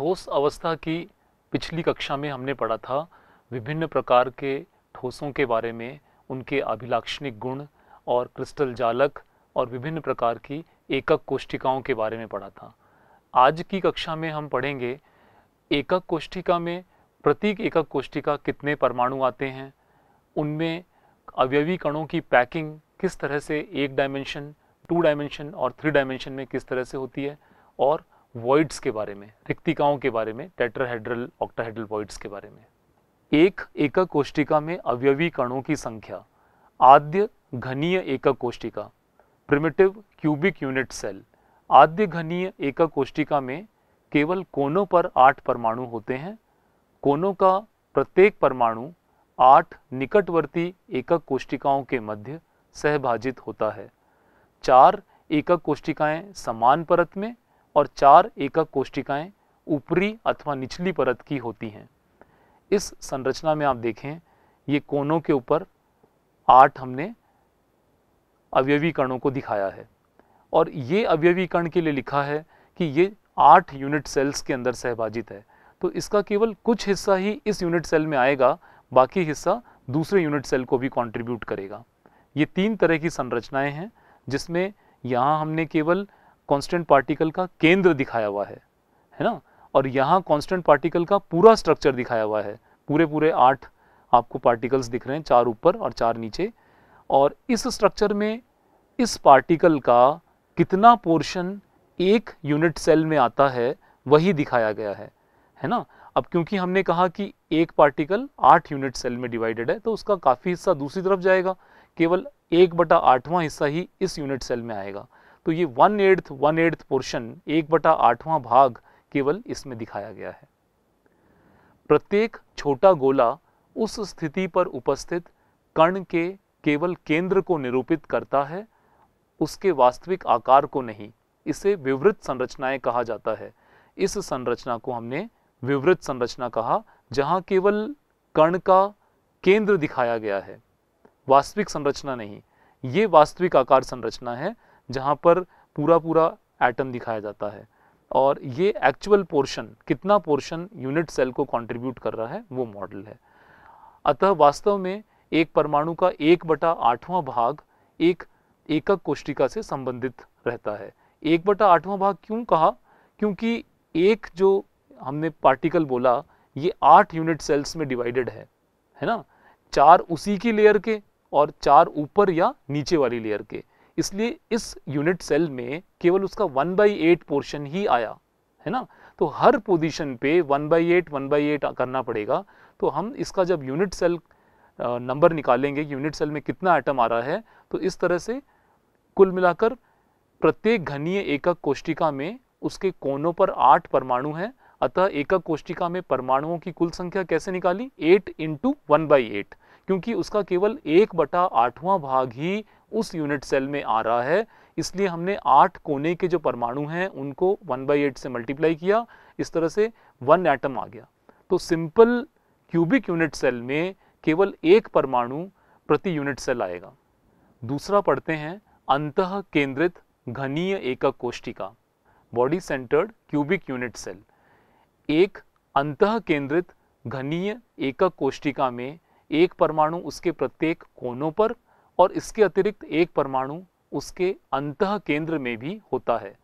ठोस अवस्था की पिछली कक्षा में हमने पढ़ा था विभिन्न प्रकार के ठोसों के बारे में, उनके अभिलाक्षणिक गुण और क्रिस्टल जालक और विभिन्न प्रकार की एकक कोशिकाओं के बारे में पढ़ा था। आज की कक्षा में हम पढ़ेंगे एकक कोशिका में प्रत्येक एकक कोशिका कितने परमाणु आते हैं, उनमें अवयवी कणों की पैकिंग किस तरह से एक डायमेंशन, 2 डायमेंशन और 3 डायमेंशन में किस तरह से होती है, और वॉइड्स के बारे में, रिक्तिकाओं के बारे में, टेट्राहेड्रल ऑक्टाहेड्रल वॉइड्स के बारे में। एक एकक कोशिका में अवयवी कणों की संख्या। आद्य घनीय एकक कोशिका, प्रिमिटिव क्यूबिक यूनिट सेल। आद्य घनीय एकक कोशिका में केवल कोनों पर 8 परमाणु होते हैं। कोनों का प्रत्येक परमाणु 8 निकटवर्ती एकक कोशिकाओं के मध्य सहभाजित होता है। 4 एकक कोशिकाएं समान परत में और 4 एकक कोशिकाएं ऊपरी अथवा निचली परत की होती हैं। इस संरचना में आप देखें, ये कोनों के ऊपर 8 हमने अवयवी कणों को दिखाया है और ये अवयवी कण के लिए लिखा है कि ये 8 यूनिट सेल्स के अंदर सहभाजित है। तो इसका केवल कुछ हिस्सा ही इस यूनिट सेल में आएगा, बाकी हिस्सा दूसरे यूनिट सेल को भी कंट्रीब्यूट करेगा। ये 3 तरह की संरचनाएं हैं, जिसमें यहाँ हमने केवल कांस्टेंट पार्टिकल का केंद्र दिखाया हुआ है ना, और यहाँ कांस्टेंट पार्टिकल का पूरा स्ट्रक्चर दिखाया हुआ है। पूरे 8 आपको पार्टिकल्स दिख रहे हैं, 4 ऊपर और 4 नीचे, और इस स्ट्रक्चर में इस पार्टिकल का कितना पोर्शन एक यूनिट सेल में आता है वही दिखाया गया है ना। अब क्योंकि हमने कहा कि एक पार्टिकल 8 यूनिट सेल में डिवाइडेड है, तो उसका काफ़ी हिस्सा दूसरी तरफ जाएगा, केवल 1/8वां हिस्सा ही इस यूनिट सेल में आएगा। तो ये 1/8 पोर्शन, 1/8वां भाग केवल इसमें दिखाया गया है। प्रत्येक छोटा गोला उस स्थिति पर उपस्थित कण के केवल केंद्र को निरूपित करता है, उसके वास्तविक आकार को नहीं। इसे विवृत संरचनाएं कहा जाता है। इस संरचना को हमने विवृत संरचना कहा, जहां केवल कण का केंद्र दिखाया गया है, वास्तविक संरचना नहीं। ये वास्तविक आकार संरचना है जहां पर पूरा एटम दिखाया जाता है, और ये एक्चुअल पोर्शन, कितना पोर्शन यूनिट सेल को कंट्रीब्यूट कर रहा है, वो मॉडल है। अतः वास्तव में एक परमाणु का 1/8वां भाग एक एकक कोशिका से संबंधित रहता है। 1/8वां भाग क्यों कहा? क्योंकि एक जो हमने पार्टिकल बोला, ये 8 यूनिट सेल्स में डिवाइडेड है ना, 4 उसी की लेयर के और 4 ऊपर या नीचे वाली लेयर के। इसलिए इस यूनिट सेल में केवल उसका 1/8 पोर्शन ही आया है ना। तो हर पोजीशन पे 1/8 करना पड़ेगा। तो हम इसका जब यूनिट सेल नंबर निकालेंगे, यूनिट सेल में कितना एटम आ रहा है, तो इस तरह से कुल मिलाकर प्रत्येक घनीय एकक कोशिका में उसके कोनों पर 8 परमाणु हैं। अतः एकक कोशिका में परमाणुओं की कुल संख्या कैसे निकाली? 8 × 1/8, क्योंकि उसका केवल 1/8वां भाग ही उस यूनिट सेल में आ रहा है। इसलिए हमने 8 कोने के जो परमाणु हैं उनको 1/8 से मल्टीप्लाई किया, इस तरह से 1 एटम आ गया। तो सिंपल क्यूबिक यूनिट सेल में केवल 1 परमाणु प्रति यूनिट सेल आएगा। दूसरा पढ़ते हैं अंतः केंद्रित घनीय एकक कोशिका, body centred cubic unit cell. एक अंतः केंद्रित घनीय एकक कोशिका में एक परमाणु उसके प्रत्येक कोनों पर और इसके अतिरिक्त एक परमाणु उसके अंतः केंद्र में भी होता है।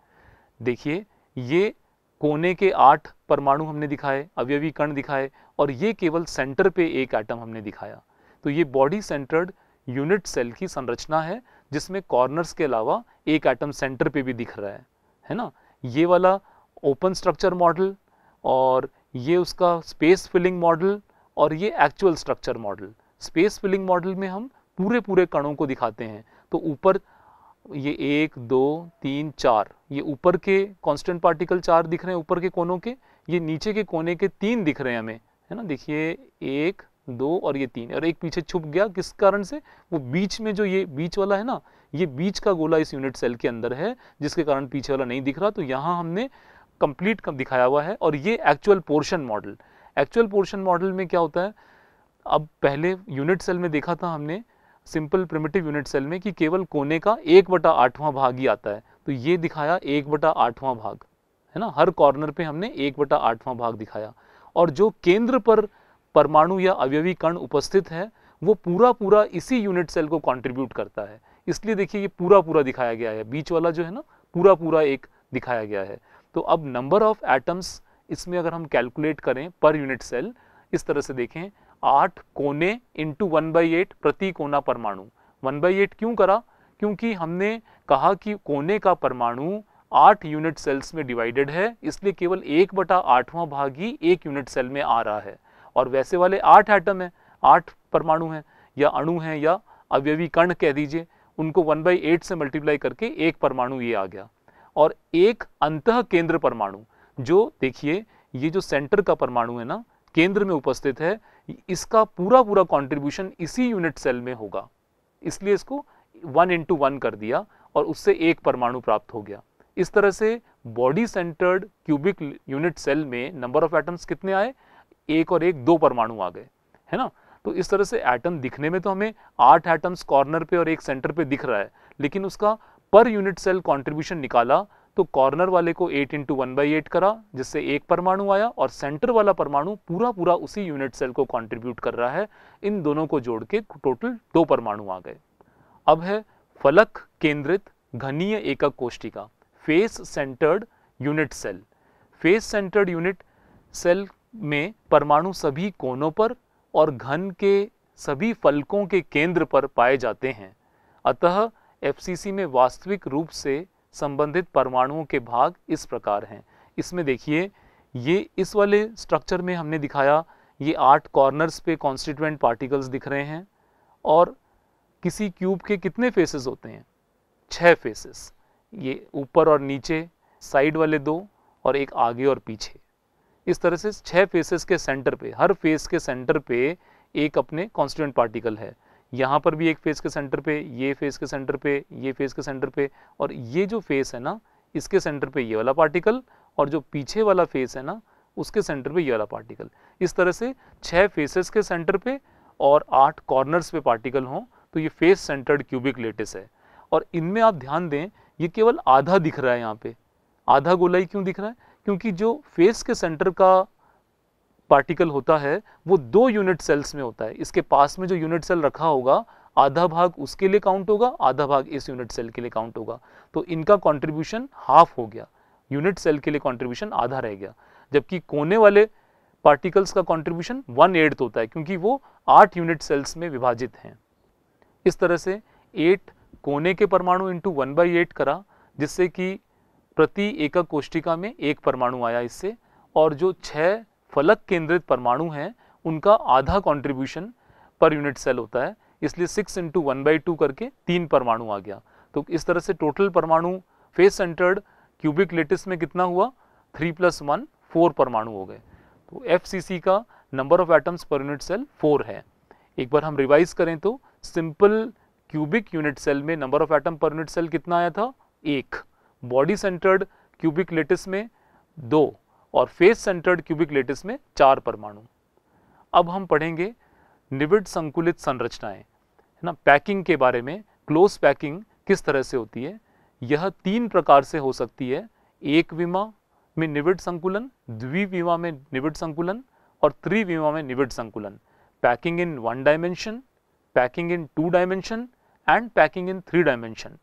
देखिए, ये कोने के 8 परमाणु हमने दिखाए, अवयवी कण दिखाए, और ये केवल सेंटर पे एक एटम हमने दिखाया। तो ये बॉडी सेंटर्ड यूनिट सेल की संरचना है, जिसमें कॉर्नर्स के अलावा एक एटम सेंटर पे भी दिख रहा है ना। ये वाला ओपन स्ट्रक्चर मॉडल, और ये उसका स्पेस फिलिंग मॉडल, और ये actual structure model. Space filling model में हम पूरे कणों को दिखाते हैं। तो ऊपर ये 1 2 3 4, ये ऊपर के कांस्टेंट पार्टिकल 4 दिख रहे हैं ऊपर के कोनों के, ये नीचे के कोने के 3 दिख रहे हैं हमें, है ना। देखिए 1 2 और ये 3, और एक पीछे छुप गया, किस कारण से? वो बीच में जो ये बीच वाला है ना, ये बीच का गोला इस यूनिट सेल के अंदर है, जिसके कारण पीछे वाला नहीं दिख रहा। तो यहाँ हमने कंप्लीट दिखाया हुआ है। और ये actual portion model, actual portion model में क्या होता है? अब पहले यूनिट सेल में देखा था हमने, सिंपल प्रिमिटिव यूनिट सेल में, कि केवल कोने का 1/8वां भाग ही आता है। तो ये दिखाया 1/8वां भाग, है ना, हर कॉर्नर पे हमने 1/8वां भाग दिखाया। और जो केंद्र पर परमाणु या अवयवी कण उपस्थित है वो पूरा पूरा इसी यूनिट सेल को कंट्रीब्यूट करता है। इसलिए देखिए ये पूरा पूरा दिखाया गया है, बीच वाला जो है ना पूरा पूरा एक दिखाया गया है। तो अब नंबर ऑफ एटम्स इसमें अगर हम कैलकुलेट करें पर यूनिट सेल, इस तरह से देखें 8 कोने इंटू 1/8 प्रति कोना परमाणु। 1/8 क्यों करा? क्योंकि हमने कहा कि कोने का परमाणु 8 यूनिट सेल्स में डिवाइडेड है, इसलिए केवल 1/8वां भाग ही एक यूनिट सेल में आ रहा है। और वैसे वाले 8 एटम है, 8 परमाणु हैं या अणु हैं या अवयवी कण कह दीजिए, उनको 1/8 से मल्टीप्लाई करके एक परमाणु ये आ गया। और एक अंतः केंद्र परमाणु, जो देखिए ये जो सेंटर का परमाणु है ना केंद्र में उपस्थित है, इसका पूरा पूरा कंट्रीब्यूशन इसी यूनिट सेल में होगा, इसलिए इसको 1 × 1 कर दिया और उससे एक परमाणु प्राप्त हो गया। इस तरह से body centred cubic unit cell में नंबर ऑफ एटम्स कितने आए? 1 और 1 2 परमाणु आ गए, है ना। तो इस तरह से एटम दिखने में तो हमें 8 एटम्स कॉर्नर पे और एक सेंटर पे दिख रहा है, लेकिन उसका पर यूनिट सेल कंट्रीब्यूशन निकाला तो कॉर्नर वाले को 8 × 1/8 करा, जिससे एक परमाणु आया, और सेंटर वाला परमाणु पूरा पूरा उसी यूनिट सेल को कंट्रीब्यूट कर रहा है। इन दोनों को जोड़ के टोटल 2 परमाणु आ गए। अब है फलक केंद्रित घनीय एकक कोशिका, face centred unit cell. Face centred unit cell में परमाणु सभी कोनों पर और घन के सभी फलकों के केंद्र पर पाए जाते हैं। अतः एफसीसी में वास्तविक रूप से संबंधित परमाणुओं के भाग इस प्रकार हैं। इसमें देखिए ये इस वाले स्ट्रक्चर में हमने दिखाया, ये 8 कॉर्नर्स पे कॉन्स्टिट्यूएंट पार्टिकल्स दिख रहे हैं। और किसी क्यूब के कितने फेसेस होते हैं? 6 फेसेस, ये ऊपर और नीचे, साइड वाले 2 और एक आगे और पीछे। इस तरह से 6 फेसेस के सेंटर पे, हर फेस के सेंटर पे एक अपने कॉन्स्टिट्यूएंट पार्टिकल है। यहाँ पर भी एक फेस के सेंटर पे, ये फेस के सेंटर पे, ये फेस के सेंटर पे, और ये जो फेस है ना इसके सेंटर पे ये वाला पार्टिकल, और जो पीछे वाला फेस है ना उसके सेंटर पे ये वाला पार्टिकल। इस तरह से 6 फेसेस के सेंटर पे और 8 कॉर्नर्स पे पार्टिकल हों तो ये फेस सेंटर्ड क्यूबिक लेटिस है। और इनमें आप ध्यान दें ये केवल आधा दिख रहा है, यहाँ पे आधा गोलाई क्यों दिख रहा है? क्योंकि जो फेस के सेंटर का पार्टिकल होता है वो 2 यूनिट सेल्स में होता है। इसके पास में जो यूनिट सेल रखा होगा आधा भाग उसके लिए काउंट होगा, आधा भाग इस यूनिट सेल के लिए काउंट होगा। तो इनका कंट्रीब्यूशन हाफ हो गया, यूनिट सेल के लिए कंट्रीब्यूशन आधा रह गया। जबकि कोने वाले पार्टिकल्स का कंट्रीब्यूशन 1/8 होता है, क्योंकि वो 8 यूनिट सेल्स में विभाजित हैं। इस तरह से 8 कोने के परमाणु इंटू 1/8 करा, जिससे कि प्रति एकक कोशिका में एक परमाणु आया इससे। और जो 6 फलक केंद्रित परमाणु हैं उनका आधा कंट्रीब्यूशन पर यूनिट सेल होता है, इसलिए 6 × 1/2 करके 3 परमाणु आ गया। तो इस तरह से टोटल परमाणु फेस सेंटर्ड क्यूबिक लेटिस में कितना हुआ? 3 + 1 4 परमाणु हो गए। तो एफसीसी का number of atoms per unit cell 4 है। एक बार हम रिवाइज करें तो सिंपल क्यूबिक यूनिट सेल में number of atom per unit cell कितना आया था? 1। बॉडी सेंटर्ड क्यूबिक लेटिस में 2 और फेस सेंटर्ड क्यूबिक लेटिस में 4 परमाणु। अब हम पढ़ेंगे निविड संकुलित संरचनाएं, है ना, पैकिंग के बारे में। क्लोज पैकिंग किस तरह से होती है? यह 3 प्रकार से हो सकती है। एक विमा में निविड संकुलन, द्विविमा में निविड संकुलन और त्रिविमा में निविड संकुलन। Packing in 1 dimension, packing in 2 dimension and packing in 3 dimension.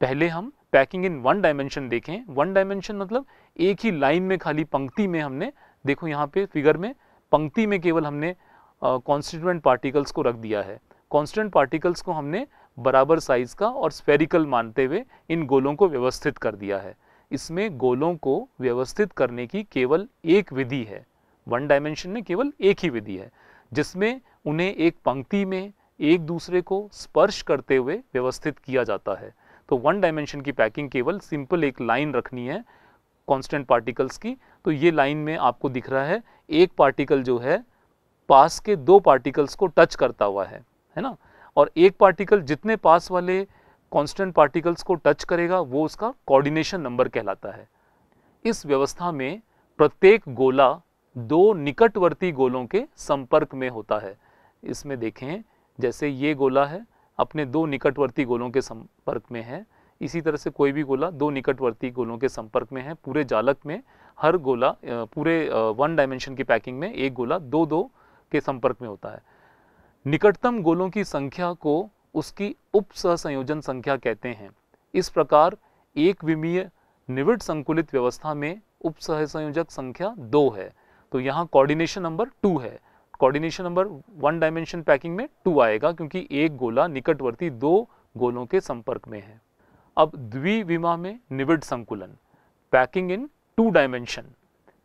पहले हम पैकिंग इन 1 डायमेंशन देखें। 1 डायमेंशन मतलब एक ही लाइन में खाली पंक्ति में हमने, देखो यहाँ पे फिगर में पंक्ति में केवल हमने कॉन्स्टिट्यूएंट पार्टिकल्स को रख दिया है। कॉन्स्टिट्यूएंट पार्टिकल्स को हमने बराबर साइज का और स्फेरिकल मानते हुए इन गोलों को व्यवस्थित कर दिया है। इसमें गोलों को व्यवस्थित करने की केवल एक विधि है। 1 डायमेंशन में केवल एक ही विधि है जिसमें उन्हें एक पंक्ति में एक दूसरे को स्पर्श करते हुए व्यवस्थित किया जाता है। तो 1 डायमेंशन की पैकिंग केवल सिंपल एक लाइन रखनी है कांस्टेंट पार्टिकल्स की। तो ये लाइन में आपको दिख रहा है एक पार्टिकल जो है पास के 2 पार्टिकल्स को टच करता हुआ है ना, और एक पार्टिकल जितने पास वाले कांस्टेंट पार्टिकल्स को टच करेगा वो उसका कोऑर्डिनेशन नंबर कहलाता है। इस व्यवस्था में प्रत्येक गोला 2 निकटवर्ती गोलों के संपर्क में होता है। इसमें देखें जैसे ये गोला है अपने 2 निकटवर्ती गोलों के संपर्क में है, इसी तरह से कोई भी गोला दो निकटवर्ती गोलों के संपर्क में है। पूरे जालक में हर गोला पूरे 1 डायमेंशन की पैकिंग में एक गोला दो दो के संपर्क में होता है। निकटतम गोलों की संख्या को उसकी उप सहसंयोजन संख्या कहते हैं। इस प्रकार एक विमीय निविड़ संकुलित व्यवस्था में उप सहसंयोजक संख्या 2 है। तो यहाँ कोऑर्डिनेशन नंबर 2 है। कोऑर्डिनेशन नंबर 1 डायमेंशन पैकिंग में 2 आएगा क्योंकि एक गोला निकटवर्ती दो गोलों के संपर्क में है। अब द्विविमा में निविड़ संकुलन, पैकिंग इन 2 डायमेंशन।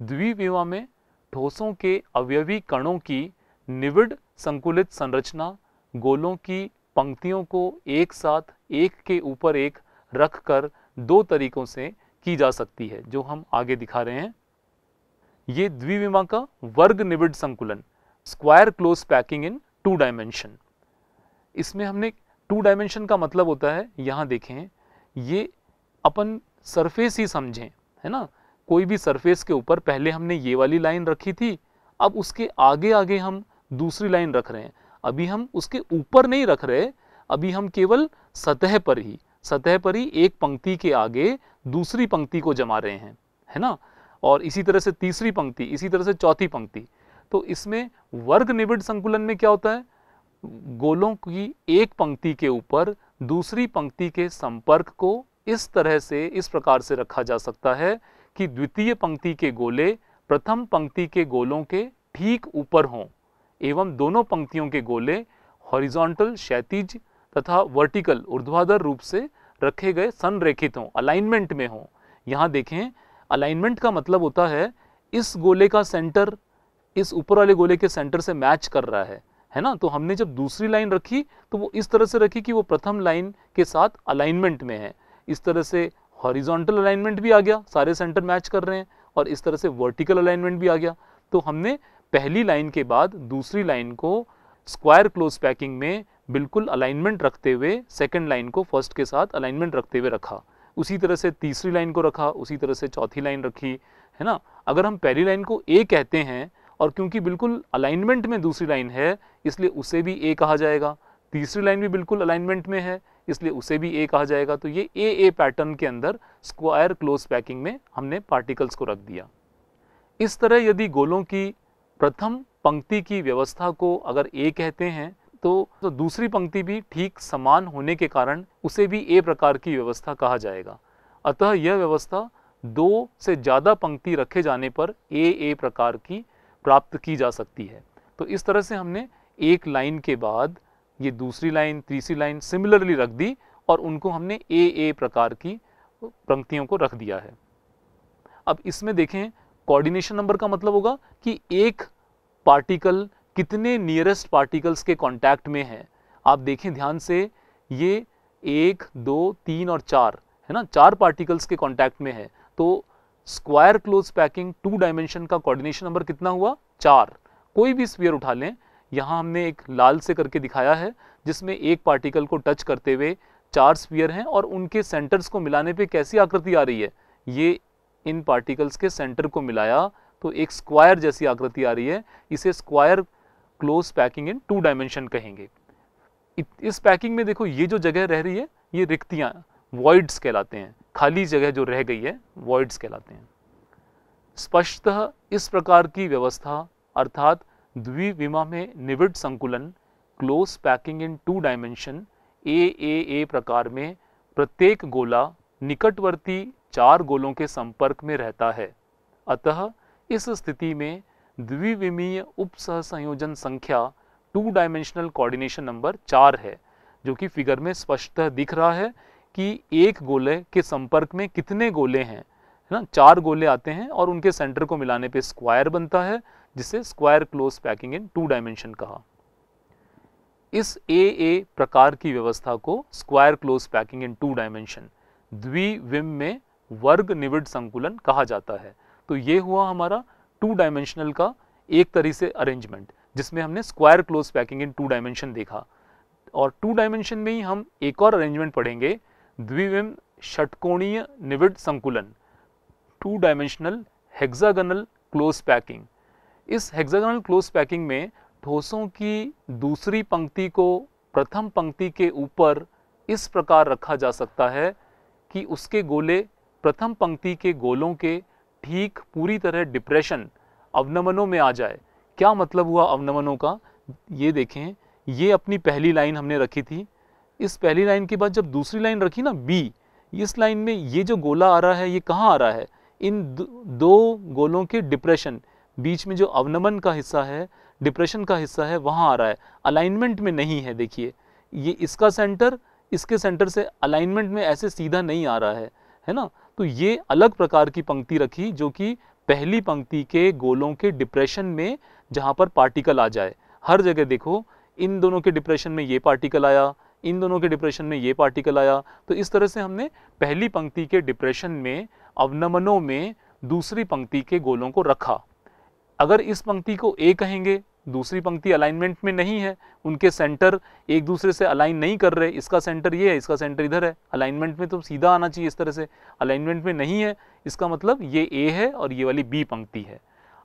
द्विविमा में ठोसों के अवयवी कणों की निविड़ संकुलित संरचना गोलों की पंक्तियों को एक साथ एक के ऊपर एक रखकर दो तरीकों से की जा सकती है, जो हम आगे दिखा रहे हैं। ये द्विविमा का वर्ग निविड़ संकुलन, square close packing in 2 dimension. इसमें हमने 2 डायमेंशन का मतलब होता है, यहां देखें, ये अपन सरफेस ही समझें, है ना। कोई भी सरफेस के ऊपर पहले हमने ये वाली लाइन रखी थी, अब उसके आगे आगे हम दूसरी लाइन रख रहे हैं। अभी हम उसके ऊपर नहीं रख रहे, अभी हम केवल सतह पर ही एक पंक्ति के आगे दूसरी पंक्ति को जमा रहे हैं, है ना। और इसी तरह से तीसरी पंक्ति, इसी तरह से चौथी पंक्ति। तो इसमें वर्ग निविड़ संकुलन में क्या होता है, गोलों की एक पंक्ति के ऊपर दूसरी पंक्ति के संपर्क को इस तरह से, इस प्रकार से रखा जा सकता है कि द्वितीय पंक्ति के गोले प्रथम पंक्ति के गोलों के ठीक ऊपर हों एवं दोनों पंक्तियों के गोले हॉरिजॉन्टल क्षैतिज तथा वर्टिकल ऊर्ध्वाधर रूप से रखे गए संरेखित हों, अलाइनमेंट में हों। यहाँ देखें, अलाइनमेंट का मतलब होता है इस गोले का सेंटर इस ऊपर वाले गोले के सेंटर से मैच कर रहा है ना। तो हमने जब दूसरी लाइन रखी तो वो इस तरह से रखी कि वो प्रथम लाइन के साथ अलाइनमेंट में है। इस तरह से हॉरिजॉन्टल अलाइनमेंट भी आ गया, सारे सेंटर मैच कर रहे हैं, और इस तरह से वर्टिकल अलाइनमेंट भी आ गया। तो हमने पहली लाइन के बाद दूसरी लाइन को स्क्वायर क्लोज पैकिंग में बिल्कुल अलाइनमेंट रखते हुए, सेकंड लाइन को फर्स्ट के साथ अलाइनमेंट रखते हुए रखा। उसी तरह से तीसरी लाइन को रखा, उसी तरह से चौथी लाइन रखी, है ना। अगर हम पहली लाइन को ए कहते हैं और क्योंकि बिल्कुल अलाइनमेंट में दूसरी लाइन है इसलिए उसे भी ए कहा जाएगा, तीसरी लाइन भी बिल्कुल अलाइनमेंट में है इसलिए उसे भी ए कहा जाएगा। तो ये ए पैटर्न के अंदर स्क्वायर क्लोज पैकिंग में हमने पार्टिकल्स को रख दिया। इस तरह यदि गोलों की प्रथम पंक्ति की व्यवस्था को अगर ए कहते हैं तो दूसरी पंक्ति भी ठीक समान होने के कारण उसे भी ए प्रकार की व्यवस्था कहा जाएगा। अतः यह व्यवस्था 2 से ज़्यादा पंक्ति रखे जाने पर ए प्रकार की प्राप्त की जा सकती है। तो इस तरह से हमने एक लाइन के बाद ये दूसरी लाइन, तीसरी लाइन सिमिलरली रख दी और उनको हमने ए प्रकार की पंक्तियों को रख दिया है। अब इसमें देखें, कोऑर्डिनेशन नंबर का मतलब होगा कि एक पार्टिकल कितने नियरेस्ट पार्टिकल्स के कांटेक्ट में है। आप देखें ध्यान से, ये 1, 2, 3 और 4 है ना, 4 पार्टिकल्स के कांटेक्ट में है। तो स्क्वायर क्लोज पैकिंग 2 डायमेंशन का कोऑर्डिनेशन नंबर कितना हुआ, 4। कोई भी स्फीयर उठा लें, यहाँ हमने एक लाल से करके दिखाया है जिसमें एक पार्टिकल को टच करते हुए 4 स्फीयर हैं और उनके सेंटर्स को मिलाने पे कैसी आकृति आ रही है, ये इन पार्टिकल्स के सेंटर को मिलाया तो एक स्क्वायर जैसी आकृति आ रही है। इसे square close packing in 2 dimension कहेंगे। इस पैकिंग में देखो, ये जो जगह रह रही है ये रिक्तियां, वॉइड्स कहलाते हैं। खाली जगह जो रह गई है वॉइड्स कहलाते हैं। स्पष्टतः इस प्रकार की व्यवस्था अर्थात द्विविमा में निविड़ संकुलन close packing in 2 dimension A प्रकार में प्रत्येक गोला निकटवर्ती 4 गोलों के संपर्क में रहता है। अतः इस स्थिति में द्विविमीय उप सहसंयोजन संख्या 2 डायमेंशनल कोऑर्डिनेशन नंबर 4 है, जो कि फिगर में स्पष्टतः दिख रहा है कि एक गोले के संपर्क में कितने गोले हैं, है ना। 4 गोले आते हैं और उनके सेंटर को मिलाने पे स्क्वायर बनता है, जिसे square close packing in 2 dimension कहा। इस ए प्रकार की व्यवस्था को square close packing in 2 dimension द्विविम में वर्ग निविड़ संकुलन कहा जाता है। तो ये हुआ हमारा 2 डायमेंशनल का एक तरह से अरेंजमेंट, जिसमें हमने square close packing in 2 dimension देखा। और 2 डायमेंशन में ही हम एक और अरेंजमेंट पढ़ेंगे, द्विविम षटकोणीय निविड़ संकुलन 2 डायमेंशनल हेक्सागोनल क्लोज पैकिंग। इस हेक्सागोनल क्लोज पैकिंग में ठोसों की दूसरी पंक्ति को प्रथम पंक्ति के ऊपर इस प्रकार रखा जा सकता है कि उसके गोले प्रथम पंक्ति के गोलों के ठीक पूरी तरह डिप्रेशन अवनमनों में आ जाए। क्या मतलब हुआ अवनमनों का? ये देखें, ये अपनी पहली लाइन हमने रखी थी, इस पहली लाइन के बाद जब दूसरी लाइन रखी ना बी, इस लाइन में ये जो गोला आ रहा है ये कहाँ आ रहा है? इन दो गोलों के डिप्रेशन, बीच में जो अवनमन का हिस्सा है, डिप्रेशन का हिस्सा है, वहाँ आ रहा है, अलाइनमेंट में नहीं है। देखिए ये इसका सेंटर इसके सेंटर से अलाइनमेंट में ऐसे सीधा नहीं आ रहा है ना। तो ये अलग प्रकार की पंक्ति रखी जो कि पहली पंक्ति के गोलों के डिप्रेशन में जहाँ पर पार्टिकल आ जाए। हर जगह देखो इन दोनों के डिप्रेशन में ये पार्टिकल आया, इन दोनों के डिप्रेशन में ये पार्टिकल आया। तो इस तरह से हमने पहली पंक्ति के डिप्रेशन में अवनमनों में दूसरी पंक्ति के गोलों को रखा। अगर इस पंक्ति को ए कहेंगे, दूसरी पंक्ति अलाइनमेंट में नहीं है, उनके सेंटर एक दूसरे से अलाइन नहीं कर रहे, इसका सेंटर ये है, इसका सेंटर इधर है, अलाइनमेंट में तो सीधा आना चाहिए इस तरह से, अलाइनमेंट में नहीं है, इसका मतलब ये ए है और ये वाली बी पंक्ति है।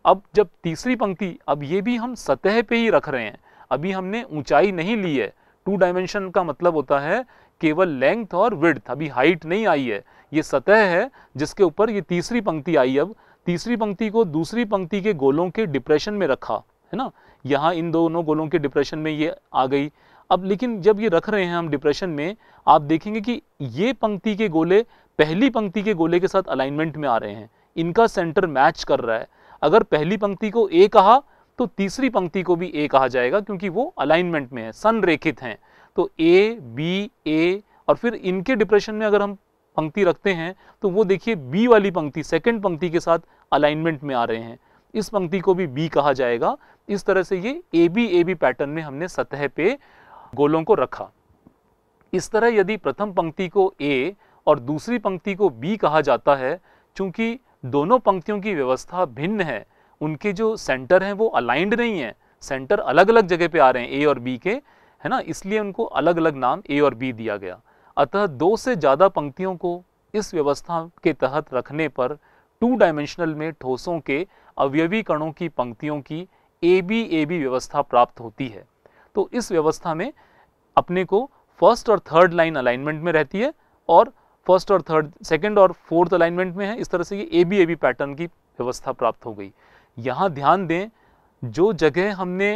अब जब तीसरी पंक्ति, अब ये भी हम सतह पे ही रख रहे हैं, अभी हमने ऊंचाई नहीं ली है। 2 डायमेंशन का मतलब होता है केवल लेंथ और विड्थ, अभी हाइट नहीं आई है, ये सतह है जिसके ऊपर ये तीसरी पंक्ति आई। अब तीसरी पंक्ति को दूसरी पंक्ति के गोलों के डिप्रेशन में रखा, है ना, यहाँ इन दोनों गोलों के डिप्रेशन में ये आ गई। अब लेकिन जब ये रख रहे हैं हम डिप्रेशन में, आप देखेंगे कि ये पंक्ति के गोले पहली पंक्ति के गोले के साथ अलाइनमेंट में आ रहे हैं, इनका सेंटर मैच कर रहा है। अगर पहली पंक्ति को ए कहा तो तीसरी पंक्ति को भी ए कहा जाएगा क्योंकि वो अलाइनमेंट में है, संरेखित हैं। तो ए बी ए, और फिर इनके डिप्रेशन में अगर हम पंक्ति रखते हैं तो वो देखिए बी वाली पंक्ति सेकंड पंक्ति के साथ अलाइनमेंट में आ रहे हैं, इस पंक्ति को भी बी कहा जाएगा। इस तरह से ये ए बी पैटर्न में हमने सतह पे गोलों को रखा। इस तरह यदि प्रथम पंक्ति को ए और दूसरी पंक्ति को बी कहा जाता है, चूंकि दोनों पंक्तियों की व्यवस्था भिन्न है, उनके जो सेंटर हैं वो अलाइंड नहीं है, सेंटर अलग अलग जगह पे आ रहे हैं ए और बी के, है ना, इसलिए उनको अलग अलग नाम ए और बी दिया गया। अतः 2 से ज़्यादा पंक्तियों को इस व्यवस्था के तहत रखने पर 2 डायमेंशनल में ठोसों के अवयवी कणों की पंक्तियों की ए बी व्यवस्था प्राप्त होती है। तो इस व्यवस्था में अपने को फर्स्ट और थर्ड लाइन अलाइनमेंट में रहती है और फर्स्ट और थर्ड, सेकंड और फोर्थ अलाइनमेंट में है। इस तरह से ये ए बी पैटर्न की व्यवस्था प्राप्त हो गई। यहाँ ध्यान दें, जो जगह हमने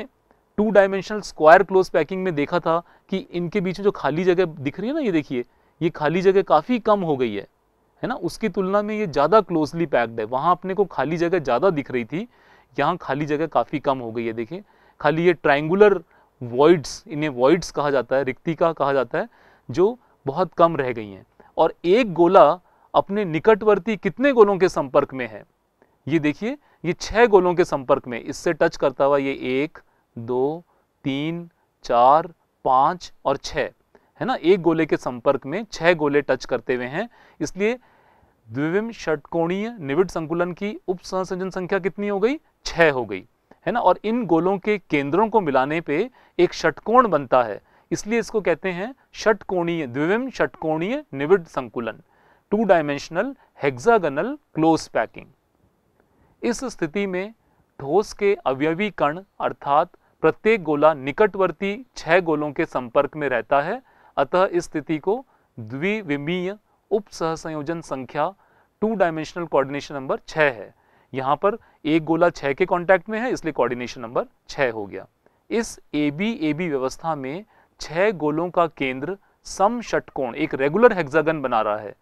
2 डायमेंशनल स्क्वायर क्लोज पैकिंग में देखा था कि इनके बीच में जो खाली जगह दिख रही है ना, ये देखिए ये खाली जगह काफ़ी कम हो गई है ना, उसकी तुलना में ये ज़्यादा क्लोजली पैक्ड है। वहाँ अपने को खाली जगह ज़्यादा दिख रही थी, यहाँ खाली जगह काफ़ी कम हो गई है। देखिए खाली ये ट्रायंगुलर वॉइड्स, इन्हें वॉइड्स कहा जाता है, रिक्तिका कहा जाता है, जो बहुत कम रह गई हैं। और एक गोला अपने निकटवर्ती कितने गोलों के संपर्क में है? ये देखिए ये 6 गोलों के संपर्क में, इससे टच करता हुआ ये 1 2 3 4 5 और 6 है ना, एक गोले के संपर्क में 6 गोले टच करते हुए हैं। इसलिए द्विविम षटकोणीय निविड़ संकुलन की उप सहसंयोजन संख्या कितनी हो गई? 6 हो गई, है ना। और इन गोलों के केंद्रों को मिलाने पे एक षटकोण बनता है, इसलिए इसको कहते हैं षटकोणीय, द्विविम षटकोणीय निविड़ संकुलन, 2 डायमेंशनल हेक्सागोनल क्लोज पैकिंग। इस स्थिति में ठोस के अवयवी कण अर्थात प्रत्येक गोला निकटवर्ती 6 गोलों के संपर्क में रहता है। अतः इस स्थिति को द्विविमीय उप सहसंयोजन संख्या 2 डायमेंशनल कोऑर्डिनेशन नंबर 6 है। यहाँ पर एक गोला 6 के कांटेक्ट में है, इसलिए कोऑर्डिनेशन नंबर 6 हो गया। इस ए बी व्यवस्था में 6 गोलों का केंद्र सम षटकोण, एक रेगुलर हेक्सागन बना रहा है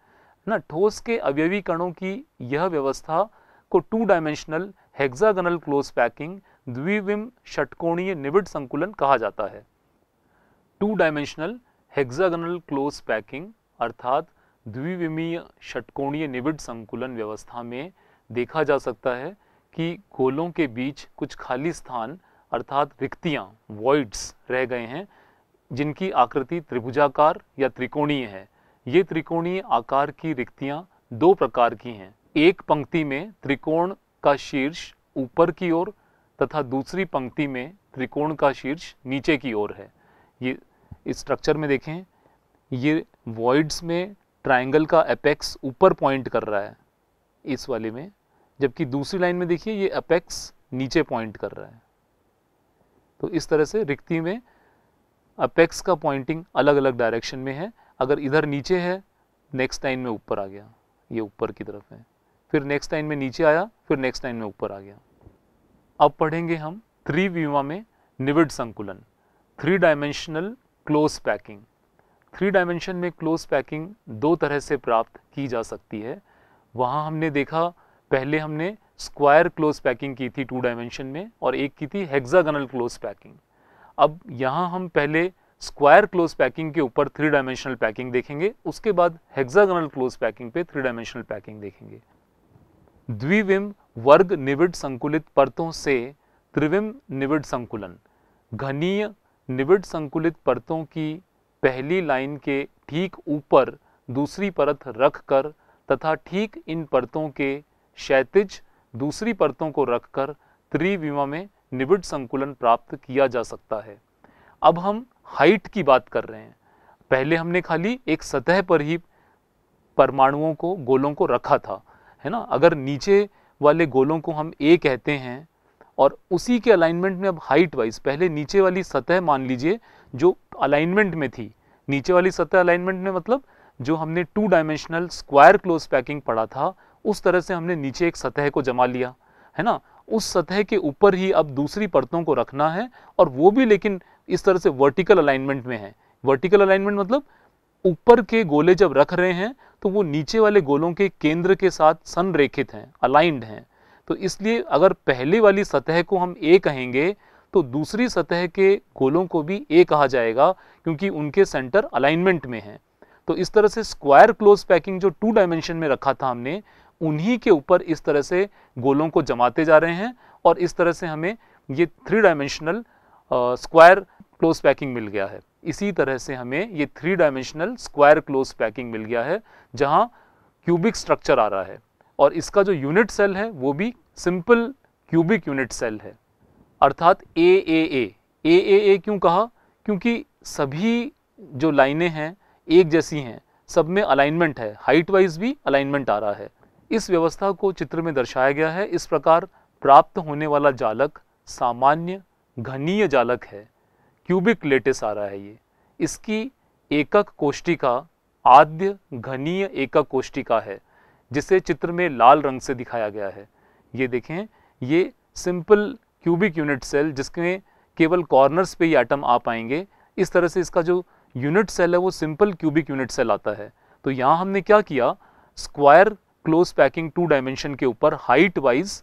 ना। ठोस के अवयवी कणों की यह व्यवस्था को 2 डायमेंशनल हेक्सागोनल क्लोज पैकिंग, द्विविम षटकोणीय निविड़ संकुलन कहा जाता है। 2 डायमेंशनल हेक्सागोनल क्लोज पैकिंग अर्थात द्विविमीय षटकोणीय निविड़ संकुलन व्यवस्था में देखा जा सकता है कि गोलों के बीच कुछ खाली स्थान अर्थात रिक्तियां, वॉइड्स रह गए हैं, जिनकी आकृति त्रिभुजाकार या त्रिकोणीय है। ये त्रिकोणीय आकार की रिक्तियां 2 प्रकार की हैं। एक पंक्ति में त्रिकोण का शीर्ष ऊपर की ओर तथा दूसरी पंक्ति में त्रिकोण का शीर्ष नीचे की ओर है। ये इस स्ट्रक्चर में देखें, ये वॉइड्स में ट्रायंगल का एपेक्स ऊपर पॉइंट कर रहा है इस वाले में, जबकि दूसरी लाइन में देखिए ये एपेक्स नीचे पॉइंट कर रहा है। तो इस तरह से रिक्ति में अपेक्स का पॉइंटिंग अलग अलग डायरेक्शन में है। अगर इधर नीचे है नेक्स्ट लाइन में ऊपर आ गया, ये ऊपर की तरफ है, फिर नेक्स्ट लाइन में नीचे आया, फिर नेक्स्ट लाइन में ऊपर आ गया। अब पढ़ेंगे हम त्रिविमा में निविड संकुलन, 3 डायमेंशनल क्लोज पैकिंग। 3 डायमेंशन में क्लोज पैकिंग 2 तरह से प्राप्त की जा सकती है। वहाँ हमने देखा, पहले हमने स्क्वायर क्लोज पैकिंग की थी 2 डायमेंशन में, और एक की थी हेक्सागोनल क्लोज पैकिंग। अब यहाँ हम पहले स्क्वायर क्लोज पैकिंग के ऊपर 3 डायमेंशनल पैकिंग देखेंगे, उसके बाद हेक्सागोनल क्लोज पैकिंग पे 3 डायमेंशनल पैकिंग देखेंगे। द्विविम वर्ग निविड संकुलित परतों से त्रिविम निविड संकुलन। घनीय निविड संकुलित परतों की पहली लाइन के ठीक ऊपर दूसरी परत रखकर तथा ठीक इन परतों के क्षैतिज दूसरी परतों को रखकर त्रिविमा में निविड संकुलन प्राप्त किया जा सकता है। अब हम हाइट की बात कर रहे हैं। पहले हमने खाली एक सतह पर ही परमाणुओं को, गोलों को रखा था, है ना। अगर नीचे वाले गोलों को हम ए कहते हैं और उसी के अलाइनमेंट में अब हाइट वाइज पहले नीचे वाली सतह मान लीजिए जो अलाइनमेंट में थी, नीचे वाली सतह अलाइनमेंट में मतलब जो हमने 2 डायमेंशनल स्क्वायर क्लोज पैकिंग पढ़ा था, उस तरह से हमने नीचे एक सतह को जमा लिया, है ना। उस सतह के ऊपर ही अब दूसरी परतों को रखना है, और वो भी लेकिन इस तरह से वर्टिकल अलाइनमेंट में है। वर्टिकल अलाइनमेंट मतलब ऊपर के गोले जब रख रहे हैं तो वो नीचे वाले गोलों के केंद्र के साथ संरेखित हैं, अलाइंड हैं। तो इसलिए अगर पहले वाली सतह को हम ए कहेंगे तो दूसरी सतह के गोलों को भी ए कहा जाएगा, क्योंकि उनके सेंटर अलाइनमेंट में हैं। तो इस तरह से स्क्वायर क्लोज पैकिंग जो 2 डायमेंशन में रखा था हमने, उन्हीं के ऊपर इस तरह से गोलों को जमाते जा रहे हैं, और इस तरह से हमें ये 3 डायमेंशनल स्क्वायर क्लोज पैकिंग मिल गया है। इसी तरह से हमें ये 3 डायमेंशनल स्क्वायर क्लोज पैकिंग मिल गया है, जहां क्यूबिक स्ट्रक्चर आ रहा है, और इसका जो यूनिट सेल है वो भी सिंपल क्यूबिक यूनिट सेल है, अर्थात ए क्यों कहा? क्योंकि सभी जो लाइनें हैं एक जैसी हैं, सब में अलाइनमेंट है, हाइट वाइज भी अलाइनमेंट आ रहा है। इस व्यवस्था को चित्र में दर्शाया गया है। इस प्रकार प्राप्त होने वाला जालक सामान्य घनीय जालक है, क्यूबिक लेटिस आ रहा है ये। इसकी एकक कोष्टिका आद्य घनीय एकक कोष्टिका है, जिसे चित्र में लाल रंग से दिखाया गया है। ये देखें, ये सिंपल क्यूबिक यूनिट सेल जिसमें केवल कॉर्नर्स पे ही एटम आ पाएंगे, इस तरह से इसका जो यूनिट सेल है वो सिंपल क्यूबिक यूनिट सेल आता है। तो यहाँ हमने क्या किया, स्क्वायर क्लोज पैकिंग 2 डायमेंशन के ऊपर हाइट वाइज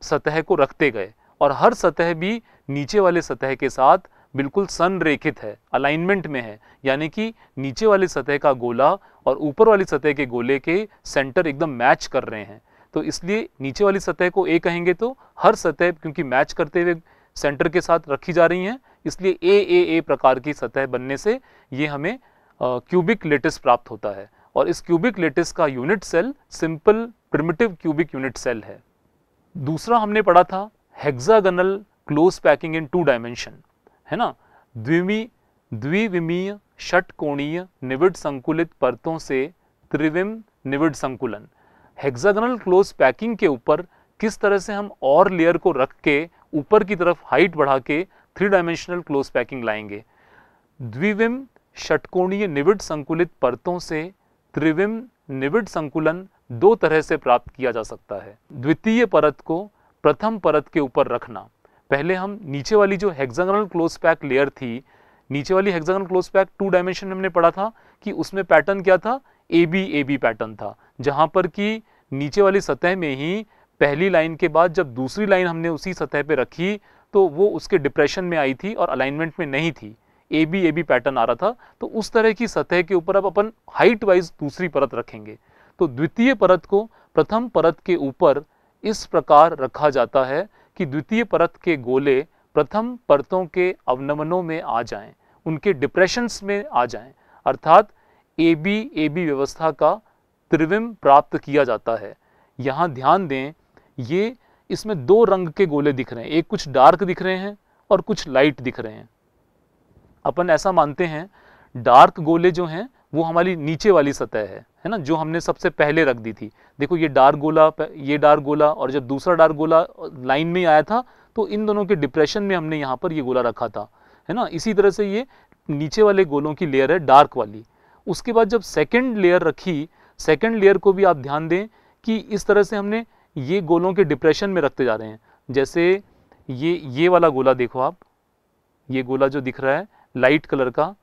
सतह को रखते गए, और हर सतह भी नीचे वाले सतह के साथ बिल्कुल संरेखित है, अलाइनमेंट में है, यानी कि नीचे वाली सतह का गोला और ऊपर वाली सतह के गोले के सेंटर एकदम मैच कर रहे हैं। तो इसलिए नीचे वाली सतह को ए कहेंगे, तो हर सतह क्योंकि मैच करते हुए सेंटर के साथ रखी जा रही हैं, इसलिए ए प्रकार की सतह बनने से ये हमें क्यूबिक लेटिस प्राप्त होता है। और इस क्यूबिक लेटिस का unit cell simple primitive cubic unit cell है। दूसरा हमने पढ़ा था hexagonal close packing in 2 dimension, है ना। द्विविमीय षटकोणीय निविड संकुलित परतों से त्रिविम निविड संकुलन। हेक्सागोनल क्लोज पैकिंग के ऊपर किस तरह से हम और लेयर को रख के ऊपर की तरफ हाइट बढ़ा के 3 डायमेंशनल क्लोज पैकिंग लाएंगे। द्विविम षटकोणीय निविड संकुलित परतों से त्रिविम निविड संकुलन 2 तरह से प्राप्त किया जा सकता है। द्वितीय परत को प्रथम परत के ऊपर रखना। पहले हम नीचे वाली जो हेक्सागोनल क्लोज पैक लेयर थी, नीचे वाली हेक्सागोनल क्लोज पैक 2 डायमेंशन में हमने पढ़ा था कि उसमें पैटर्न क्या था, ए बी पैटर्न था, जहां पर कि नीचे वाली सतह में ही पहली लाइन के बाद जब दूसरी लाइन हमने उसी सतह पे रखी तो वो उसके डिप्रेशन में आई थी और अलाइनमेंट में नहीं थी, ए बी पैटर्न आ रहा था। तो उस तरह की सतह के ऊपर अब अपन हाइट वाइज दूसरी परत रखेंगे। तो द्वितीय परत को प्रथम परत के ऊपर इस प्रकार रखा जाता है कि द्वितीय परत के गोले प्रथम परतों के अवनमनों में आ जाएं, उनके डिप्रेशंस में आ जाएं, अर्थात ए बी व्यवस्था का त्रिविम प्राप्त किया जाता है। यहाँ ध्यान दें, ये इसमें 2 रंग के गोले दिख रहे हैं, एक कुछ डार्क दिख रहे हैं और कुछ लाइट दिख रहे हैं। अपन ऐसा मानते हैं डार्क गोले जो हैं वो हमारी नीचे वाली सतह है ना, जो हमने सबसे पहले रख दी थी। देखो ये डार्क गोला और जब दूसरा डार्क गोला लाइन में आया था तो इन दोनों के डिप्रेशन में हमने यहाँ पर ये गोला रखा था, है ना। इसी तरह से ये नीचे वाले गोलों की लेयर है डार्क वाली, उसके बाद जब सेकंड लेयर रखी, सेकंड लेयर को भी आप ध्यान दें कि इस तरह से हमने ये गोलों के डिप्रेशन में रखते जा रहे हैं। जैसे ये वाला गोला देखो आप, ये गोला जो दिख रहा है लाइट कलर का,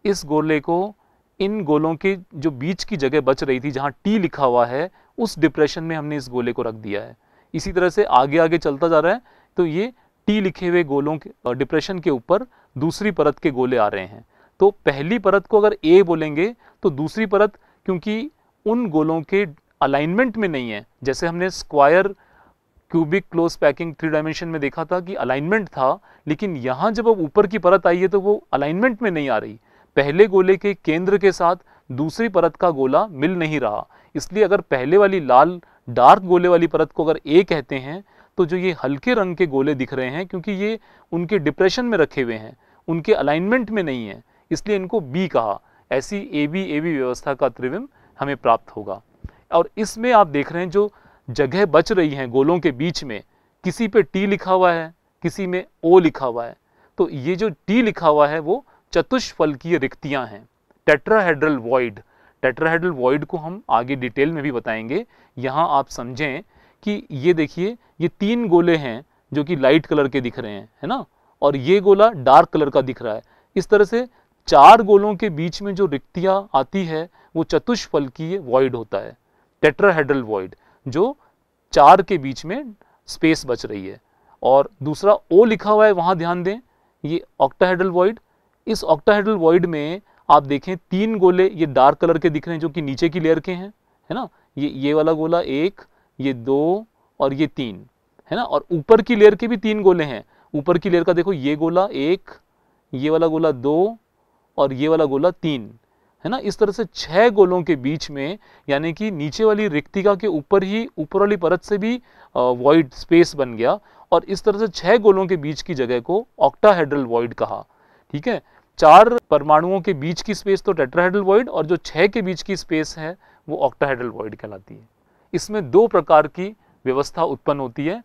इस गोले को इन गोलों के जो बीच की जगह बच रही थी जहां टी लिखा हुआ है, उस डिप्रेशन में हमने इस गोले को रख दिया है। इसी तरह से आगे आगे चलता जा रहा है, तो ये टी लिखे हुए गोलों के डिप्रेशन के ऊपर दूसरी परत के गोले आ रहे हैं। तो पहली परत को अगर ए बोलेंगे तो दूसरी परत क्योंकि उन गोलों के अलाइनमेंट में नहीं है, जैसे हमने square cubic close packing 3 dimension में देखा था कि अलाइनमेंट था, लेकिन यहां जब अब ऊपर की परत आई है तो वो अलाइनमेंट में नहीं आ रही। पहले गोले के केंद्र के साथ दूसरी परत का गोला मिल नहीं रहा, इसलिए अगर पहले वाली लाल डार्क गोले वाली परत को अगर ए कहते हैं, तो जो ये हल्के रंग के गोले दिख रहे हैं क्योंकि ये उनके डिप्रेशन में रखे हुए हैं, उनके अलाइनमेंट में नहीं है, इसलिए इनको बी कहा। ऐसी ए बी व्यवस्था का त्रिविम हमें प्राप्त होगा। और इसमें आप देख रहे हैं जो जगह बच रही है गोलों के बीच में, किसी पे टी लिखा हुआ है, किसी में ओ लिखा हुआ है, तो ये जो टी लिखा हुआ है वो चतुष्फलकीय रिक्तियां हैं, टेट्राहेड्रल वॉइड। टेट्राहेड्रल वॉइड को हम आगे डिटेल में भी बताएंगे। यहाँ आप समझें कि ये देखिए ये 3 गोले हैं जो कि लाइट कलर के दिख रहे हैं, है ना, और ये गोला डार्क कलर का दिख रहा है। इस तरह से 4 गोलों के बीच में जो रिक्तियां आती है वो चतुष्फलकीय वॉइड होता है, टेट्राहेड्रल वॉइड, जो 4 के बीच में स्पेस बच रही है। और दूसरा ओ लिखा हुआ है वहां ध्यान दें, ये ऑक्टाहेड्रल वॉइड। इस ऑक्टाहेड्रल वॉइड में आप देखें 3 गोले ये डार्क कलर के दिख रहे हैं जो कि नीचे की लेयर के हैं, है ना, ये वाला गोला 1, ये 2 और ये 3, है ना, और ऊपर की लेयर के भी 3 गोले हैं। ऊपर की लेयर का देखो ये गोला 1, ये वाला गोला 2 और ये वाला गोला 3, है ना। इस तरह से 6 गोलों के बीच में, यानी कि नीचे वाली रिक्तिका के ऊपर ही ऊपर वाली परत से भी वॉइड स्पेस बन गया, और इस तरह से 6 गोलों के बीच की जगह को ऑक्टाहेड्रल वॉइड कहा। ठीक है, 4 परमाणुओं के बीच की स्पेस तो टेट्राहेड्रल वॉइड, और जो 6 के बीच की स्पेस है वो ऑक्टाहेड्रल वॉइड कहलाती है। इसमें 2 प्रकार की व्यवस्था उत्पन्न होती है।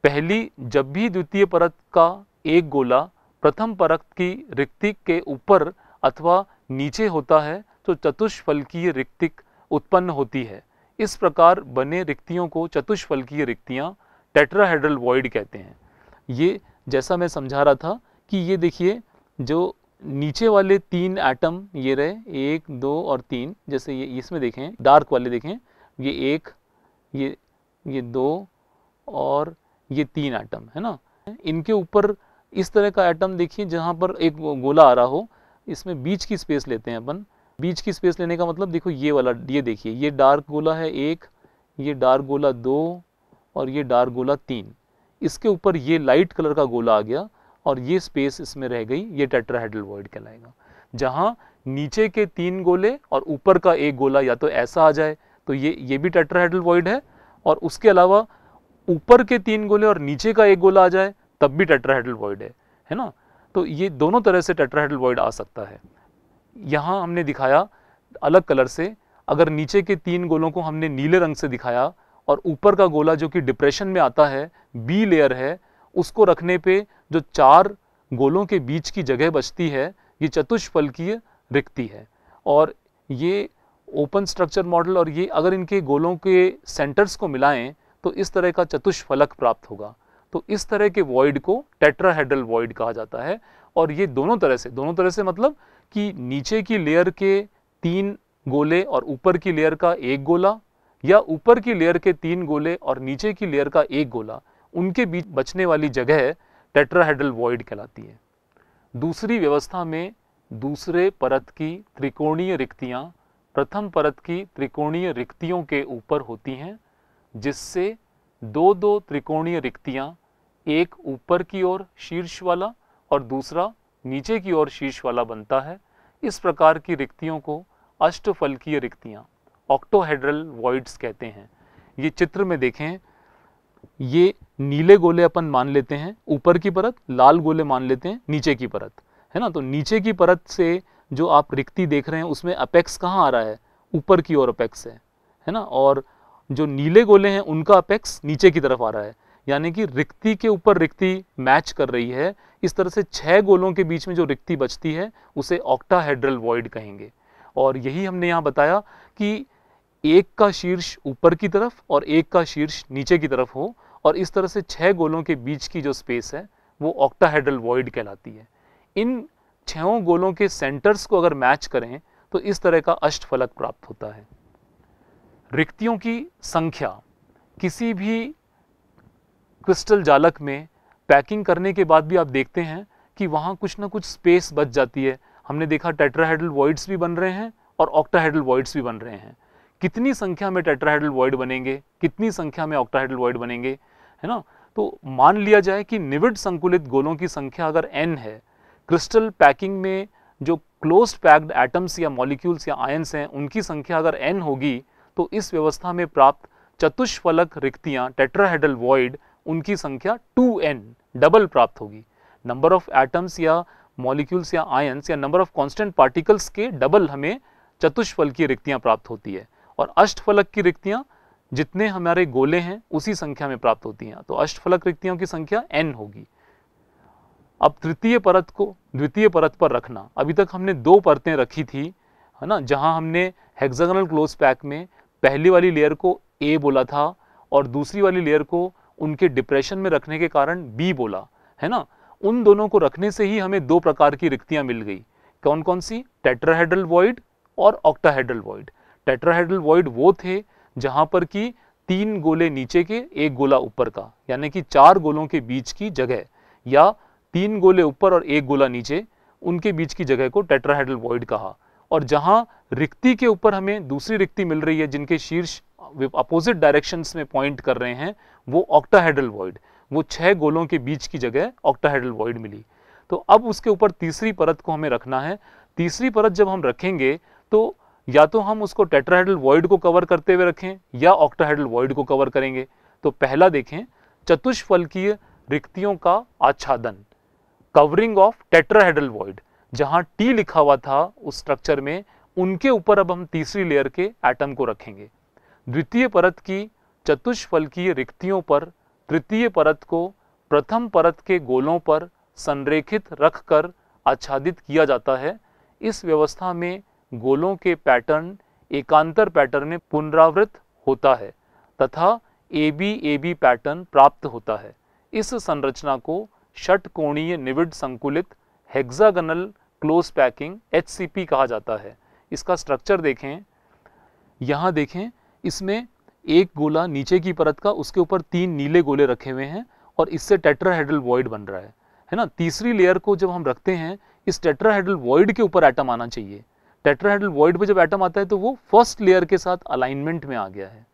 पहली, जब भी द्वितीय परत का एक गोला प्रथम परत की रिक्तिक के ऊपर अथवा नीचे होता है तो चतुष्फलकीय रिक्तिक उत्पन्न होती है। इस प्रकार बने रिक्तियों को चतुष्फलकीय रिक्तियां टेट्राहेड्रल वॉइड कहते हैं। ये जैसा मैं समझा रहा था कि ये देखिए जो नीचे वाले 3 एटम ये रहे 1, 2 और 3, जैसे ये इसमें देखें डार्क वाले देखें, ये 1, ये 2 और ये 3 एटम, है ना। इनके ऊपर इस तरह का एटम देखिए जहां पर एक गोला आ रहा हो, इसमें बीच की स्पेस लेते हैं अपन। बीच की स्पेस लेने का मतलब देखो ये वाला, ये देखिए ये डार्क गोला है 1, ये डार्क गोला 2 और ये डार्क गोला 3, इसके ऊपर ये लाइट कलर का गोला आ गया और ये स्पेस इसमें रह गई, ये टेट्राहेड्रल वॉइड कहलाएगा। जहां नीचे के 3 गोले और ऊपर का एक गोला या तो ऐसा आ जाए तो ये भी टेट्राहेड्रल वॉइड है, और उसके अलावा ऊपर के 3 गोले और नीचे का एक गोला आ जाए तब भी टेट्राहेड्रल वॉइड है ना। तो ये दोनों तरह से टेट्राहेड्रल वॉइड आ सकता है। यहाँ हमने दिखाया अलग कलर से, अगर नीचे के 3 गोलों को हमने नीले रंग से दिखाया और ऊपर का गोला जो कि डिप्रेशन में आता है, बी लेयर है, उसको रखने पे जो 4 गोलों के बीच की जगह बचती है ये चतुष्फलकीय रिक्ति है। और ये ओपन स्ट्रक्चर मॉडल, और ये अगर इनके गोलों के सेंटर्स को मिलाएं तो इस तरह का चतुष्फलक प्राप्त होगा। तो इस तरह के वॉइड को टेट्राहेड्रल वॉइड कहा जाता है। और ये दोनों तरह से मतलब कि नीचे की लेयर के 3 गोले और ऊपर की लेयर का एक गोला, या ऊपर की लेयर के 3 गोले और नीचे की लेयर का एक गोला, उनके बीच बचने वाली जगह टेट्राहेड्रल वॉइड कहलाती है। दूसरी व्यवस्था में दूसरे परत की त्रिकोणीय रिक्तियां प्रथम परत की त्रिकोणीय रिक्तियों के ऊपर होती हैं, जिससे 2-2 त्रिकोणीय रिक्तियां, एक ऊपर की ओर शीर्ष वाला और दूसरा नीचे की ओर शीर्ष वाला बनता है। इस प्रकार की रिक्तियों को अष्टफलकीय रिक्तियां, ऑक्टोहेड्रल वॉइड्स कहते हैं। ये चित्र में देखें, ये नीले गोले अपन मान लेते हैं ऊपर की परत, लाल गोले मान लेते हैं नीचे की परत, है ना। तो नीचे की परत से जो आप रिक्ति देख रहे हैं उसमें अपेक्स कहाँ आ रहा है, ऊपर की ओर अपेक्स है ना। और जो नीले गोले हैं उनका अपेक्स नीचे की तरफ आ रहा है, यानी कि रिक्ति के ऊपर रिक्ति मैच कर रही है। इस तरह से 6 गोलों के बीच में जो रिक्ति बचती है उसे ऑक्टाहेड्रल वॉइड कहेंगे। और यही हमने यहाँ बताया कि एक का शीर्ष ऊपर की तरफ और एक का शीर्ष नीचे की तरफ हो, और इस तरह से 6 गोलों के बीच की जो स्पेस है वो ऑक्टाहेड्रल वॉइड कहलाती है। इन 6 गोलों के सेंटर्स को अगर मैच करें तो इस तरह का अष्टफलक प्राप्त होता है। रिक्तियों की संख्या किसी भी क्रिस्टल जालक में पैकिंग करने के बाद भी आप देखते हैं कि वहाँ कुछ ना कुछ स्पेस बच जाती है। हमने देखा टेट्राहेड्रल वॉइड्स भी बन रहे हैं और ऑक्टाहेड्रल वॉइड्स भी बन रहे हैं। कितनी संख्या में टेट्राहेड्रल वॉइड बनेंगे, कितनी संख्या में ऑक्टाहेड्रल वॉइड बनेंगे, है ना। तो मान लिया जाए कि निविड संकुलित गोलों की संख्या अगर n है, क्रिस्टल पैकिंग में जो क्लोज्ड पैक्ड एटम्स या मॉलिक्यूल्स या आयंस हैं उनकी संख्या अगर n होगी, तो इस व्यवस्था में प्राप्त चतुष्फलक रिक्तियां टेट्राहेड्रल वॉइड उनकी संख्या 2n डबल प्राप्त होगी। नंबर ऑफ एटम्स या मॉलिक्यूल्स या आयंस या नंबर ऑफ कांस्टेंट पार्टिकल्स के डबल हमें चतुष्फल की रिक्तियां प्राप्त होती है, और अष्टफलक की रिक्तियां जितने हमारे गोले हैं उसी संख्या में प्राप्त होती हैं। तो अष्टफलक रिक्तियों की संख्या n होगी। अब तृतीय परत को द्वितीय परत पर रखना, अभी तक हमने 2 परतें रखी थी, है ना, जहां हमने हेक्सागोनल क्लोज पैक में पहली वाली लेयर को A बोला था और दूसरी वाली लेयर को उनके डिप्रेशन में रखने के कारण B बोला, है ना। उन दोनों को रखने से ही हमें 2 प्रकार की रिक्तियां मिल गई। कौन कौन सी? टेट्राहेड्रल वॉइड और ऑक्टाहेड्रल वॉइड। टेट्राहेड्रल वॉइड वो थे जहां पर कि 3 गोले नीचे के 1 गोला ऊपर का, यानी कि 4 गोलों के बीच की जगह, या 3 गोले ऊपर और 1 गोला नीचे, उनके बीच की जगह को टेट्राहेड्रल वॉइड कहा। और जहां रिक्ति के ऊपर हमें दूसरी रिक्ति मिल रही है जिनके शीर्ष अपोजिट डायरेक्शंस में पॉइंट कर रहे हैं, वो ऑक्टाहेड्रल वॉइड, वो 6 गोलों के बीच की जगह ऑक्टाहेड्रल वॉइड मिली। तो अब उसके ऊपर तीसरी परत को हमें रखना है। तीसरी परत जब हम रखेंगे तो या तो हम उसको टेट्राहेड्रल वॉइड को कवर करते हुए रखें या ऑक्टाहेड्रल वॉइड को कवर करेंगे। तो पहला देखें, चतुष्फलकीय रिक्तियों का आच्छादन, कवरिंग ऑफ टेट्राहेड्रल वॉइड। जहां T लिखा हुआ था उस स्ट्रक्चर में, उनके ऊपर अब हम तीसरी लेयर के एटम को रखेंगे। द्वितीय परत की चतुष्फलकीय रिक्तियों पर तृतीय परत को प्रथम परत के गोलों पर संरेखित रखकर आच्छादित किया जाता है। इस व्यवस्था में गोलों के पैटर्न एकांतर पैटर्न में पुनरावृत होता है तथा AB पैटर्न प्राप्त होता है। इस संरचना को षटकोणीय निविड संकुलित हेक्सागोनल क्लोज पैकिंग HCP कहा जाता है। इसका स्ट्रक्चर देखें, यहाँ देखें, इसमें एक गोला नीचे की परत का, उसके ऊपर 3 नीले गोले रखे हुए हैं और इससे टेट्राहेड्रल वॉइड बन रहा है ना। तीसरी लेयर को जब हम रखते हैं, इस टेट्राहेड्रल वॉइड के ऊपर एटम आना चाहिए। टेट्राहेड्रल वॉइड पे जब एटम आता है तो वो फर्स्ट लेयर के साथ अलाइनमेंट में आ गया है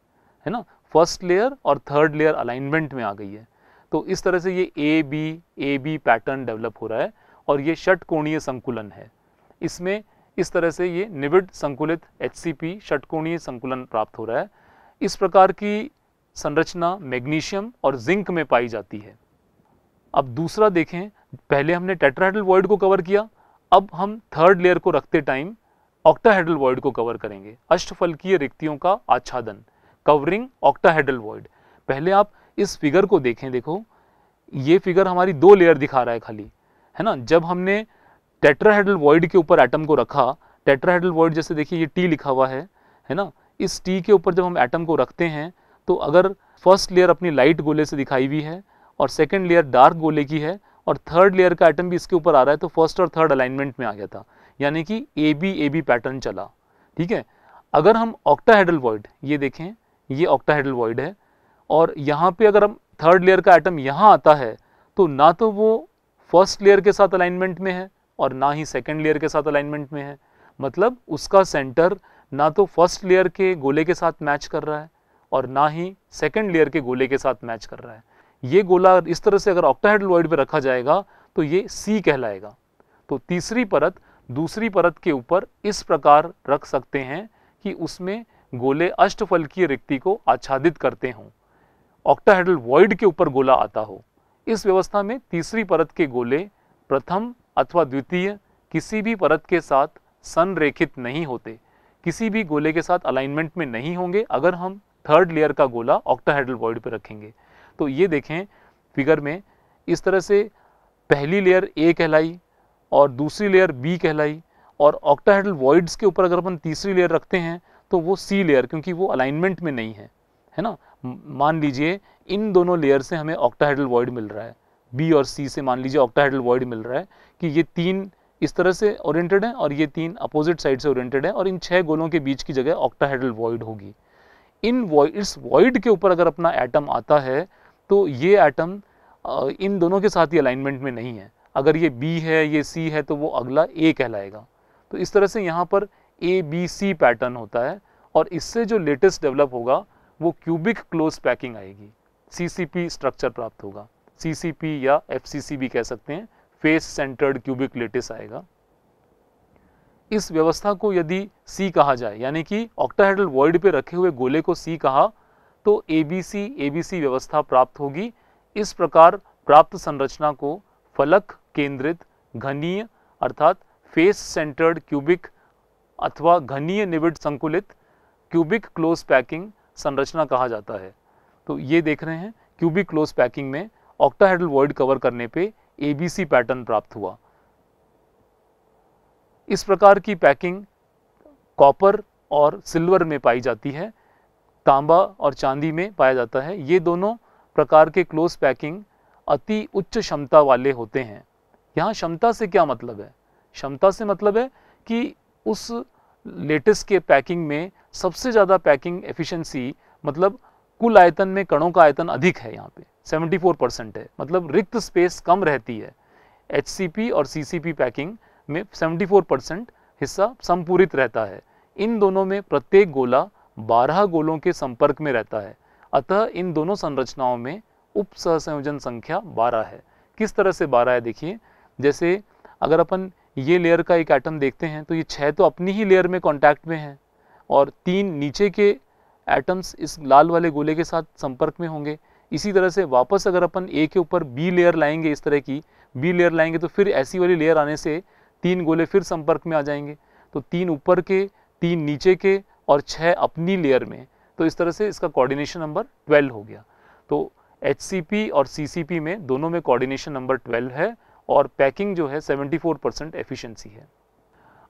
ना। फर्स्ट लेयर और थर्ड लेयर अलाइनमेंट में आ गई है। तो इस तरह से ये AB पैटर्न डेवलप हो रहा है और ये षटकोणीय संकुलन है। इसमें इस तरह से ये निविड संकुलित HCP षटकोणीय संकुलन प्राप्त हो रहा है। इस प्रकार की संरचना मैग्नीशियम और जिंक में पाई जाती है। अब दूसरा देखें, पहले हमने टेट्राहेड्रल वॉइड को कवर किया, अब हम थर्ड लेयर को रखते टाइम ऑक्टाहेड्रल वॉइड को कवर करेंगे। अष्टफलकीय रिक्तियों का आच्छादन, कवरिंग ऑक्टाहेड्रल वॉइड। पहले आप इस फिगर को देखें, देखो ये फिगर हमारी 2 लेयर दिखा रहा है खाली, है ना। जब हमने टेट्राहेड्रल वॉइड के ऊपर एटम को रखा, टेट्राहेड्रल वॉइड जैसे देखिए ये T लिखा हुआ है ना। इस T के ऊपर जब हम एटम को रखते हैं तो अगर फर्स्ट लेयर अपनी लाइट गोले से दिखाई हुई है और सेकंड लेयर डार्क गोले की है और थर्ड लेयर का एटम भी इसके ऊपर आ रहा है, तो फर्स्ट और थर्ड अलाइनमेंट में आ गया था, यानी कि AB पैटर्न चला। ठीक है। अगर हम ऑक्टाहेड्रल वॉइड, ये देखें ये ऑक्टाहेड्रल वॉइड है और यहाँ पे अगर हम थर्ड लेयर का एटम यहाँ आता है तो ना तो वो फर्स्ट लेयर के साथ अलाइनमेंट में है और ना ही सेकंड लेयर के साथ अलाइनमेंट में है। मतलब उसका सेंटर ना तो फर्स्ट लेयर के गोले के साथ मैच कर रहा है और ना ही सेकंड लेयर के गोले के साथ मैच कर रहा है। ये गोला इस तरह से अगर ऑक्टाहेड्रल वॉइड पे रखा जाएगा तो ये C कहलाएगा। तो तीसरी परत दूसरी परत के ऊपर इस प्रकार रख सकते हैं कि उसमें गोले अष्टफलकीय रिक्ति को आच्छादित करते हों, ऑक्टाहेड्रल वॉइड के ऊपर गोला आता हो। इस व्यवस्था में तीसरी परत के गोले प्रथम अथवा द्वितीय किसी भी परत के साथ संरेखित नहीं होते, किसी भी गोले के साथ अलाइनमेंट में नहीं होंगे अगर हम थर्ड लेयर का गोला ऑक्टाहेड्रल वॉइड पे रखेंगे। तो ये देखें फिगर में, इस तरह से पहली लेयर A कहलाई और दूसरी लेयर B कहलाई और ऑक्टाहेड्रल वॉइड्स के ऊपर अगर अपन तीसरी लेयर रखते हैं तो वो सी लेयर, क्योंकि वो अलाइनमेंट में नहीं है ना। मान लीजिए इन दोनों लेयर से हमें ऑक्टाहेड्रल वॉइड मिल रहा है, बी और सी से मान लीजिए ऑक्टाहेड्रल वॉइड मिल रहा है कि ये 3 इस तरह से ओरिएंटेड हैं और ये 3 अपोजिट साइड से ओरिएंटेड है, और इन 6 गोलों के बीच की जगह ऑक्टाहेड्रल वॉइड होगी। इस वॉइड के ऊपर अगर अपना एटम आता है तो ये एटम इन दोनों के साथ ही अलाइनमेंट में नहीं है। अगर ये बी है, ये सी है, तो वो अगला ए कहलाएगा। तो इस तरह से यहाँ पर ABC पैटर्न होता है, और इससे जो लेटेस्ट डेवलप होगा वो क्यूबिक क्लोज पैकिंग आएगी, CCP स्ट्रक्चर प्राप्त होगा। CCP या FCC भी कह सकते हैं, फेस सेंटर्ड क्यूबिक लेटिस आएगा। इस व्यवस्था को यदि C कहा जाए, यानी कि ऑक्टाहेड्रल वॉइड पे रखे हुए गोले को C कहा, तो ABC व्यवस्था प्राप्त होगी। इस प्रकार प्राप्त संरचना को फलक केंद्रित घनीय अर्थात फेस सेंटर्ड क्यूबिक अथवा घनीय निबिड संकुलित क्यूबिक क्लोज पैकिंग संरचना कहा जाता है। तो ये देख रहे हैं, क्यूबिक क्लोज पैकिंग में ऑक्टाहेड्रल वॉइड कवर करने पे ABC पैटर्न प्राप्त हुआ। इस प्रकार की पैकिंग कॉपर और सिल्वर में पाई जाती है, तांबा और चांदी में पाया जाता है। ये दोनों प्रकार के क्लोज पैकिंग अति उच्च क्षमता वाले होते हैं। यहाँ क्षमता से क्या मतलब है? क्षमता से मतलब है कि उस लेटिस के पैकिंग में सबसे ज़्यादा पैकिंग एफिशिएंसी, मतलब कुल आयतन में कणों का आयतन अधिक है, यहाँ पे 74% है, मतलब रिक्त स्पेस कम रहती है। HCP और CCP पैकिंग में 74% हिस्सा संपूरित रहता है। इन दोनों में प्रत्येक गोला 12 गोलों के संपर्क में रहता है, अतः इन दोनों संरचनाओं में उप सहसंयोजन संख्या 12 है। किस तरह से 12 है देखिए, जैसे अगर अपन ये लेयर का एक एटम देखते हैं तो ये 6 तो अपनी ही लेयर में कांटेक्ट में हैं, और 3 नीचे के एटम्स इस लाल वाले गोले के साथ संपर्क में होंगे। इसी तरह से वापस अगर अपन A के ऊपर B लेयर लाएंगे, इस तरह की B लेयर लाएंगे, तो फिर ऐसी वाली लेयर आने से 3 गोले फिर संपर्क में आ जाएंगे। तो 3 ऊपर के, 3 नीचे के और 6 अपनी लेयर में। तो इस तरह से इसका कोऑर्डिनेशन नंबर 12 हो गया। तो HCP और CCP में दोनों में कोऑर्डिनेशन नंबर 12 है, और पैकिंग जो है 74% एफिशिएंसी है।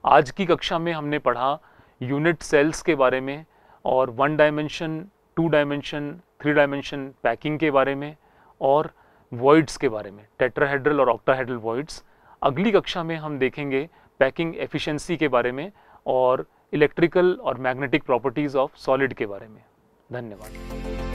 आज की कक्षा में हमने पढ़ा यूनिट सेल्स के बारे में, और 1 डायमेंशन, 2 डायमेंशन, 3 डायमेंशन पैकिंग के बारे में, और वॉइड्स के बारे में, टेट्राहेड्रल और ऑक्टाहेड्रल वॉइड्स। अगली कक्षा में हम देखेंगे पैकिंग एफिशिएंसी के बारे में और इलेक्ट्रिकल और मैग्नेटिक प्रॉपर्टीज़ ऑफ सॉलिड के बारे में। धन्यवाद।